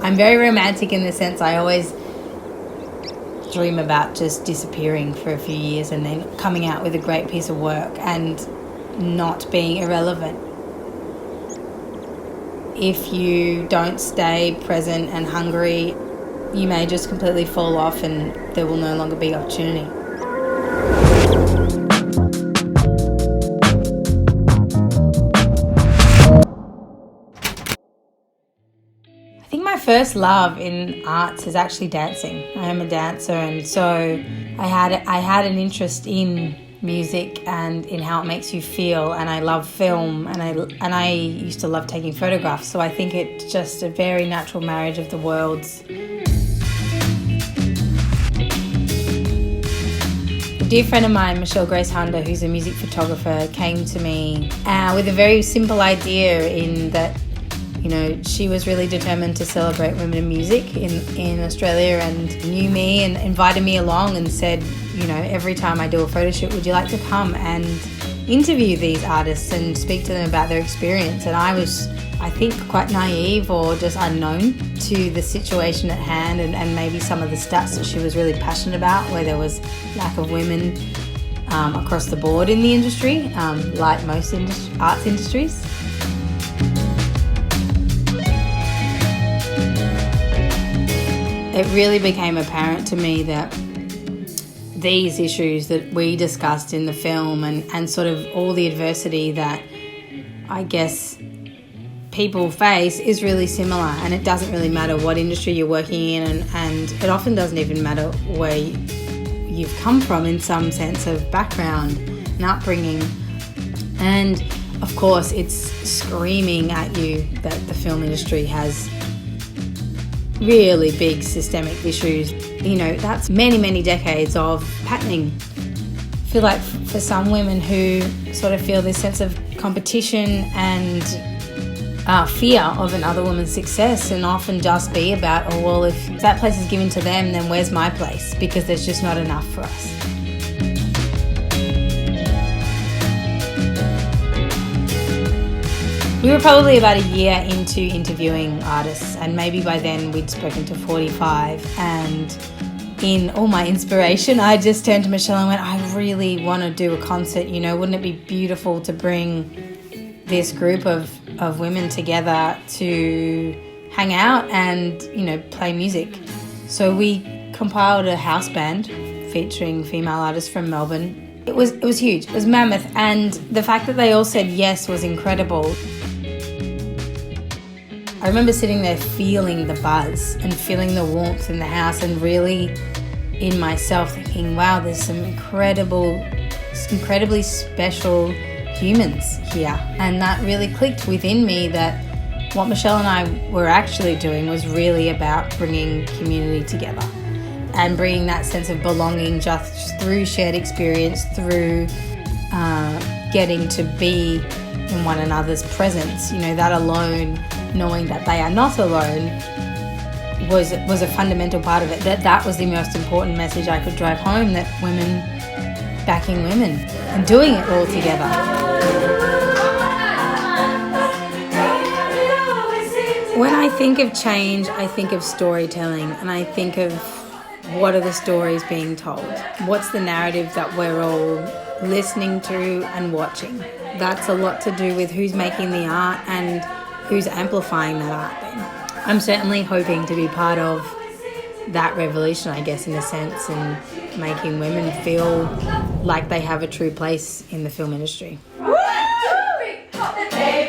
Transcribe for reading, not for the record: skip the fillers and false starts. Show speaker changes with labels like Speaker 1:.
Speaker 1: I'm very romantic in the sense I always dream about just disappearing for a few years and then coming out with a great piece of work and not being irrelevant. If you don't stay present and hungry, you may just completely fall off and there will no longer be opportunity. I think my first love in arts is actually dancing. I am a dancer, and so I had an interest in music and in how it makes you feel, and I love film, and I used to love taking photographs, so I think it's just a very natural marriage of the worlds. A dear friend of mine, Michelle Grace Hunter, who's a music photographer, came to me with a very simple idea in that, you know, she was really determined to celebrate women in music in Australia, and knew me and invited me along and said, you know, every time I do a photo shoot, would you like to come and interview these artists and speak to them about their experience? And I was, I think, quite naive or just unknown to the situation at hand, and maybe some of the stats that she was really passionate about, where there was lack of women across the board in the industry, like most arts industries. It really became apparent to me that these issues that we discussed in the film and sort of all the adversity that I guess people face is really similar, and it doesn't really matter what industry you're working in, and it often doesn't even matter where you've come from in some sense of background and upbringing. And of course it's screaming at you that the film industry has really big systemic issues. You know, that's many, many decades of patterning. I feel like for some women who sort of feel this sense of competition and fear of another woman's success, and often just be about, oh, well, if that place is given to them, then where's my place? Because there's just not enough for us. We were probably about a year into interviewing artists, and maybe by then we'd spoken to 45, and in all my inspiration I just turned to Michelle and went, I really want to do a concert, you know, wouldn't it be beautiful to bring this group of women together to hang out and, you know, play music. So we compiled a house band featuring female artists from Melbourne. It was huge, it was mammoth, and the fact that they all said yes was incredible. I remember sitting there feeling the buzz and feeling the warmth in the house, and really in myself thinking, wow, there's some incredibly special humans here. And that really clicked within me that what Michelle and I were actually doing was really about bringing community together and bringing that sense of belonging just through shared experience, through getting to be in one another's presence. You know, that alone, knowing that they are not alone, was a fundamental part of it. That was the most important message I could drive home, that women backing women and doing it all together. When I think of change, I think of storytelling, and I think of what are the stories being told? What's the narrative that we're all listening to and watching? That's a lot to do with who's making the art and who's amplifying that art then. I'm certainly hoping to be part of that revolution, I guess, in a sense, and making women feel like they have a true place in the film industry. 1, 2, 3,